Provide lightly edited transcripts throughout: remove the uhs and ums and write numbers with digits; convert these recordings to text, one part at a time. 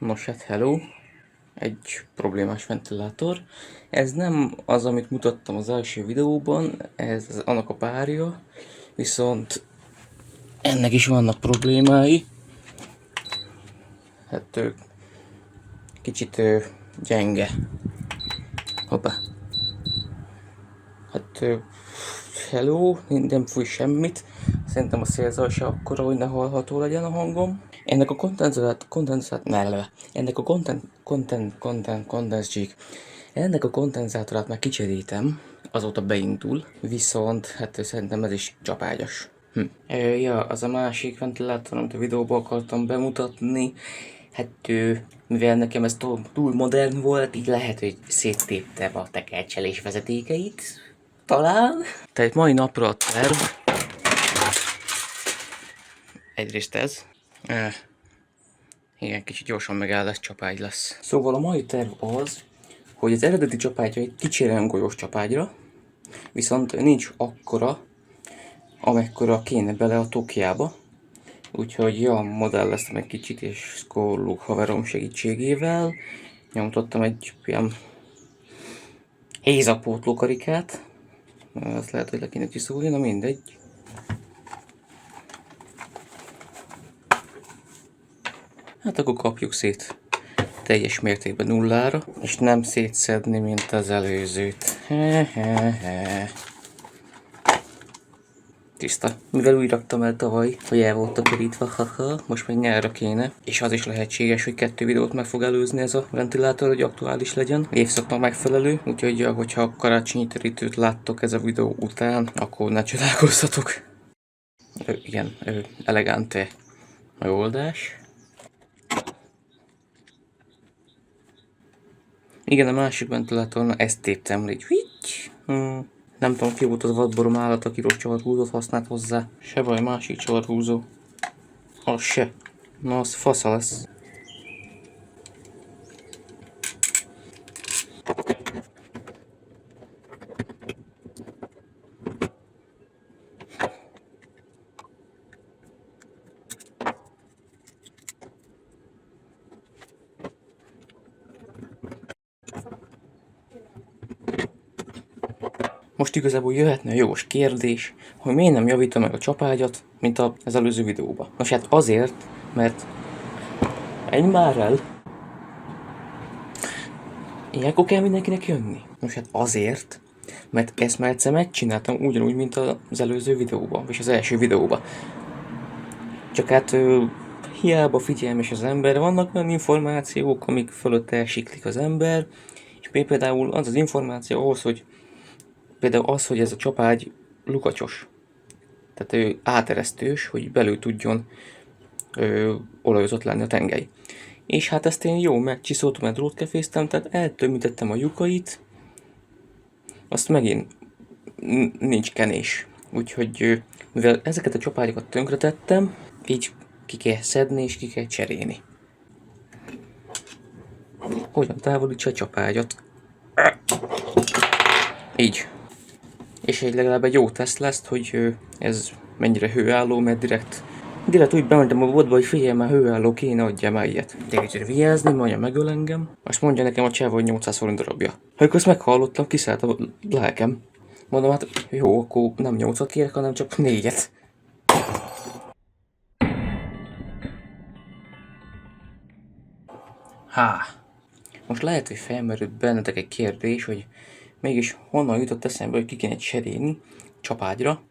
Nos hát hello, egy problémás ventilátor. Ez nem az, amit mutattam az első videóban, ez annak a párja, viszont ennek is vannak problémái. Hát kicsit gyenge. Hoppá. Hát hello, nem fúj semmit. Szerintem a szélzaj se akkora, hogy ne hallható legyen a hangom. Ennek a ennek a kondenzátorát már kicserítem, azóta beindul, viszont hát szerintem ez is csapágyas. Ja, az a másik ventilátor, amit a videóban akartam bemutatni, hát mivel nekem ez túl modern volt, így lehet, hogy széttéptem a tekercselés vezetékeit, talán. Tehát mai napra a terv, egyrészt ez, igen, kicsit gyorsan megáll, ez csapágy lesz. Szóval a mai terv az, hogy az eredeti csapágyra egy kicsi golyós csapágyra, viszont nincs akkora, amekkora kéne bele a Tokiába. Úgyhogy ja, modelleztem egy kicsit, és Skorluk haverom segítségével nyomtottam egy ilyen hézapótló karikát. Azt lehet, hogy le kéne csiszolni, na mindegy. Hát akkor kapjuk szét teljes mértékben nullára, és nem szétszedni, mint az előzőt. Tiszta. Mivel úgy raktam el tavaly, hogy el volt takarítva, haha, most meg nyárra kéne. És az is lehetséges, hogy 2 videót meg fog előzni ez a ventilátor, hogy aktuális legyen. Évszaknak megfelelő, úgyhogy hogyha karácsonyi terítőt láttok ez a videó után, akkor ne csodálkozzatok. Igen, elegante megoldás. Igen, a másik ventilátornál ezt téptem le, nem tudom, ki volt az vadborom állat, aki rossz csavarhúzót használt hozzá. Se baj, másik csavarhúzó. Az se. Na, az fasza lesz. Most igazából jöhetne a jogos kérdés, hogy miért nem javítom meg a csapágyat, mint az előző videóban. Nos hát azért, mert ennyi már el. Ilyenkor kell mindenkinek jönni. Nos hát azért, mert ezt már egyszer megcsináltam ugyanúgy, mint az előző videóban, és az első videóban. Csak hát hiába figyelmes az ember, vannak olyan információk, amik fölött elsiklik az ember, és például az az információ ahhoz, hogy például az, hogy ez a csapágy lukacsos. Tehát ő áteresztős, hogy belül tudjon olajozott lenni a tengely. És hát ezt én jó megcsiszoltam, mert drótkeféztem, tehát eltömítettem a lyukait, azt megint nincs kenés. Úgyhogy mivel ezeket a csapágyokat tönkretettem, így ki kell szedni és ki kell cserélni. Hogyan távolítsa a csapágyat? Így. És legalább egy jó teszt lesz, hogy ez mennyire hőálló, mert direkt úgy bementem a boltba, hogy figyelj már, hőálló kéne, adja már ilyet. De kicsit vigyázni, mondja megöl engem. Azt mondja nekem a csáv, hogy 800 forint darabja. Ha azt meghallottam, kiszállt a lelkem. Mondom, hát jó, akkor nem 8-at kérek, hanem csak 4-et. Most lehet, hogy felmerült bennetek egy kérdés, hogy mégis honnan jutott eszembe, hogy ki kéne cserélni csapágyra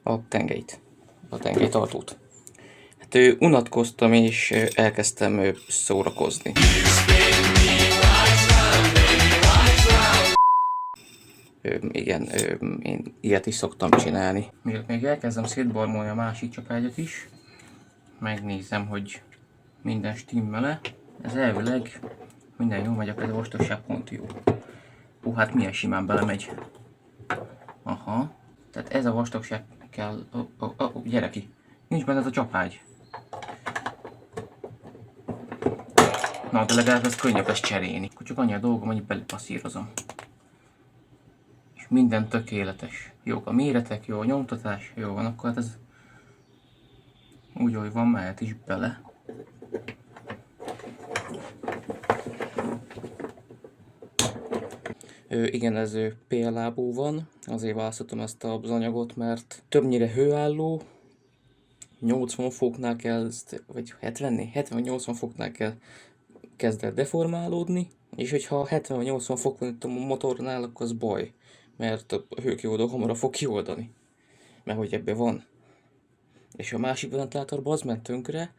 a tengelytartót. Hát unatkoztam és elkezdtem szórakozni. Igen, én ilyet is szoktam csinálni. Mielőtt még elkezdem szétbarmolni a másik csapágyat is, megnézem, hogy minden stimmel-e. Ez elvileg minden jó megy, akkor ez a vastagság pont jó. Hát milyen simán belemegy. Aha. Tehát ez a vastagság kell... Gyere ki. Nincs benne ez a csapágy. Na, de legalább ezt könnyebb lesz cserélni. Akkor csak annyi a dolgom, hogy belpasszírozom. És minden tökéletes. Jók a méretek, jó a nyomtatás, jó van, akkor hát ez... Úgy, ahogy van, mehet is bele. Igen, ez PLA-ból van, azért választottam ezt az anyagot, mert többnyire hőálló, 80 foknál kezd, vagy 70-80 foknál kezd el deformálódni, és hogyha 70-80 fok van itt a motornál, akkor az baj, mert a hőkioldó hamarabb fog kioldani, mert hogy ebben van. És a másik ventilátorban az ment tönkre,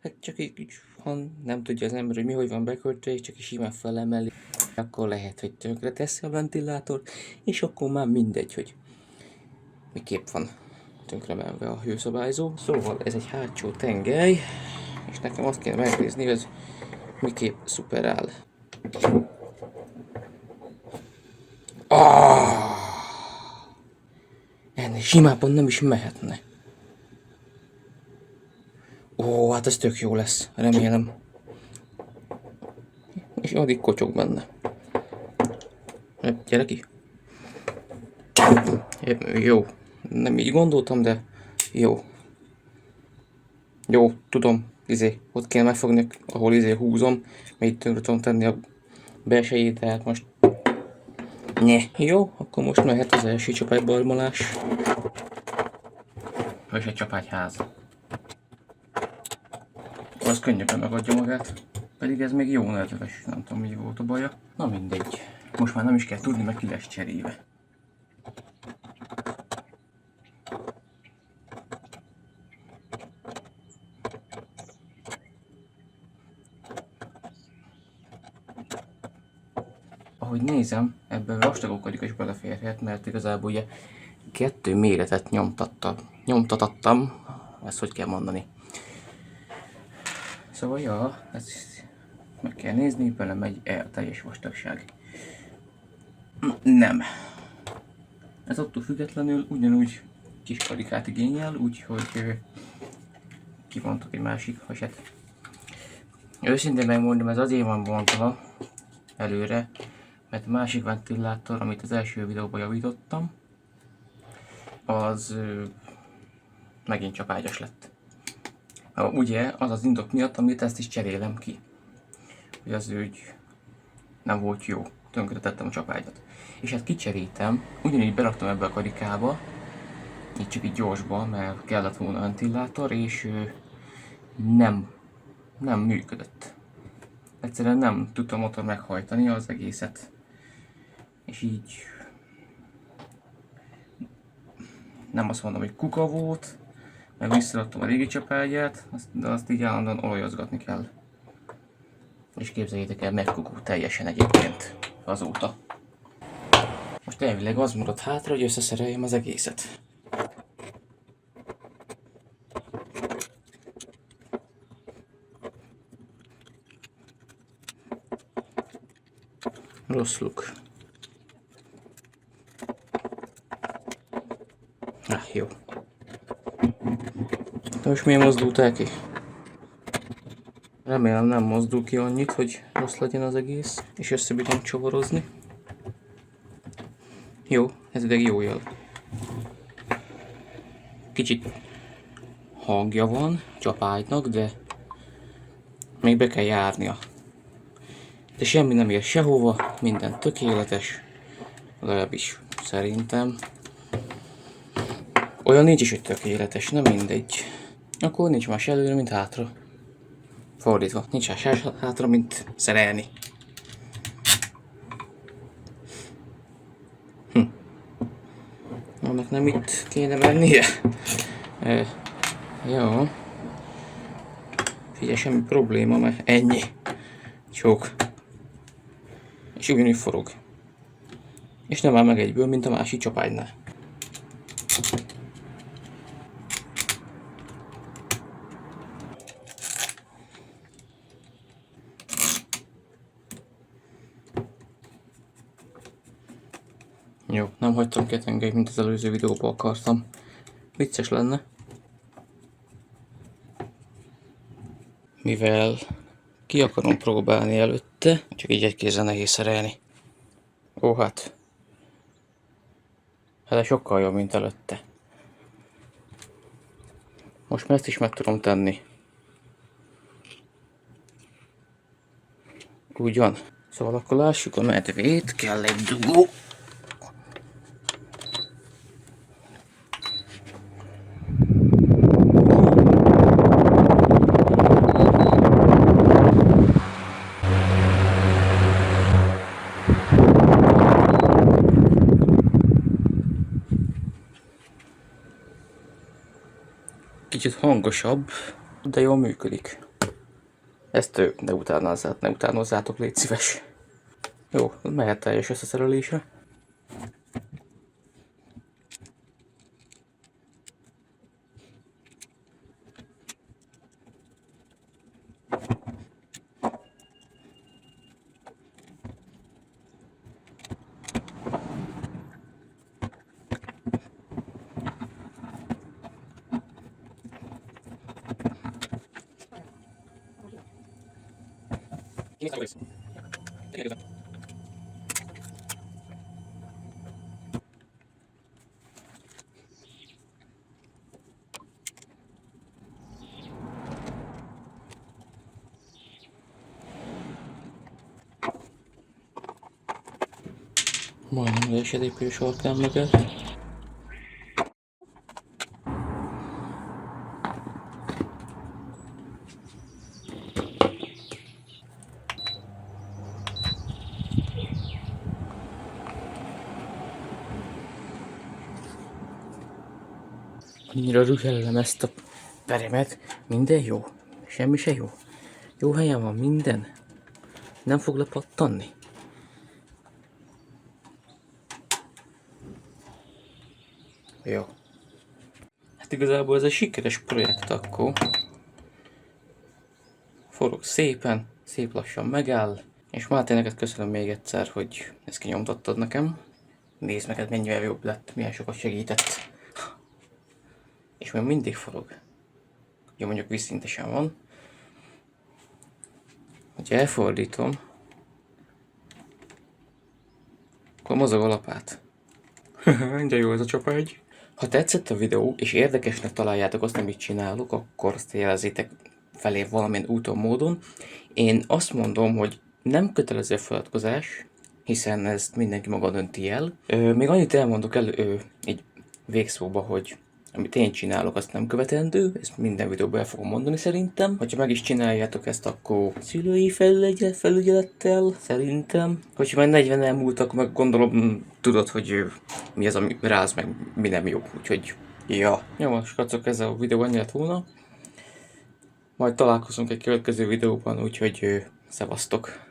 hát csak így ha nem tudja az ember, hogy mi hogy van beköltve, és csak is simán felemeli, akkor lehet, hogy tönkre teszi a ventilátort, és akkor már mindegy, hogy miképp van tönkre menve a hőszabályzó. Szóval ez egy hátsó tengely, és nekem azt kéne megnézni, hogy ez miképp szuperál. Ennél simábban nem is mehetne. Ó, hát ez tök jó lesz, remélem. És addig kocsog benne. Gyere ki. Jó. Nem így gondoltam, de jó. Jó, tudom. Ott kell megfogni, ahol húzom, mert itt tönkre tudom tenni a belsejét, de hát most... Jó, akkor most mehet az első csapágybarmolás. Vagy egy csapágyház. Az könnyebben megadja magát. Pedig ez még jó nedves, nem tudom mi volt a baja. Na mindegy. Most már nem is kell tudni, meg ki lesz cserélve. Ahogy nézem, ebben vastagokat is beleférhet, mert igazából ugye 2 méretet nyomtattam, ezt hogy kell mondani. Szóval ja, ezt meg kell nézni, bele megy el teljes vastagság. Nem. Ez attól függetlenül ugyanúgy kis karikát igényel, úgyhogy kivontok egy másik haset. Őszintén megmondom, ez azért van bontva előre, mert a másik ventilátor, amit az első videóban javítottam, az megint csak ágyas lett. Ugye az az indok miatt, amit ezt is cserélem ki. Hogy az úgy nem volt jó, tönkretettem a csapágyat. És hát kicseréltem, ugyanígy beraktam ebbe a karikába, így csak így gyorsba, mert kellett volna ventilátor, és nem működött. Egyszerűen nem tudta a motor meghajtani az egészet. És így nem azt mondom, hogy kuka volt, meg visszaadtam a régi csapágyát, de azt így állandóan olajozgatni kell. És képzeljétek el, megkukult teljesen egyébként azóta. Most elvileg az maradt hátra, hogy összeszereljem az egészet. Rossz luk. Jó. De most miért mozdult el ki? Remélem nem mozdul ki annyit, hogy rossz legyen az egész, és össze bírom csavarozni. Jó, ez ideg jó jel. Kicsit hangja van csapágynak, de még be kell járnia. De semmi nem ér sehova, minden tökéletes, legalábbis szerintem. Olyan nincs is, hogy tökéletes, nem mindegy. Akkor nincs más előre, mint hátra. Fordítva, nincs más hátra, mint szerelni. Annak nem itt kéne mennie. Jó. Figyelj, semmi probléma, mert ennyi. Csók. És ugyanúgy forog. És nem áll meg egyből, mint a másik csapágynál. Jó, nem hagytam ki a tengelyt, mint az előző videóban akartam. Vicces lenne. Mivel ki akarom próbálni előtte, csak így egy kézzel nehéz szerelni. Ó, hát. Ez sokkal jobb, mint előtte. Most már ezt is meg tudom tenni. Úgy van. Szóval akkor lássuk a medvét, kell egy dugó. Kicsit hangosabb, de jól működik. Ezt ne utánozzátok, légy szíves. Jó, mehet teljes összeszerelése. Majdnem esedékű sarkán mögött. Annyira rühellem ezt a peremet. Minden jó. Semmi se jó. Jó helyen van minden. Nem fog lepattanni. Jó. Hát igazából ez egy sikeres projekt akkor. Forog szépen, szép lassan megáll. És Máté, neked köszönöm még egyszer, hogy ezt kinyomtattad nekem. Nézd meg, mennyivel jobb lett, milyen sokat segített. És még mindig forog. Jó, mondjuk vízszintesen van. Ha elfordítom, akkor mozog a lapát. De jó ez a csapágy. Ha tetszett a videó, és érdekesnek találjátok azt, amit csinálok, akkor azt jelezzétek felé valamilyen úton, módon. Én azt mondom, hogy nem kötelező feliratkozás, hiszen ezt mindenki maga dönti el. Még annyit elmondok így végszóba, hogy amit én csinálok, azt nem követendő, ezt minden videóban el fogom mondani szerintem. Ha meg is csináljátok ezt, akkor szülői felügyelettel, szerintem. Hogyha már 40 elmúltak, meg gondolom tudod, hogy mi az, ami ráz, meg mi nem jó, úgyhogy ja. Jó, most kacok, ez a videó ennyi lett volna. Majd találkozunk egy következő videóban, úgyhogy szevasztok!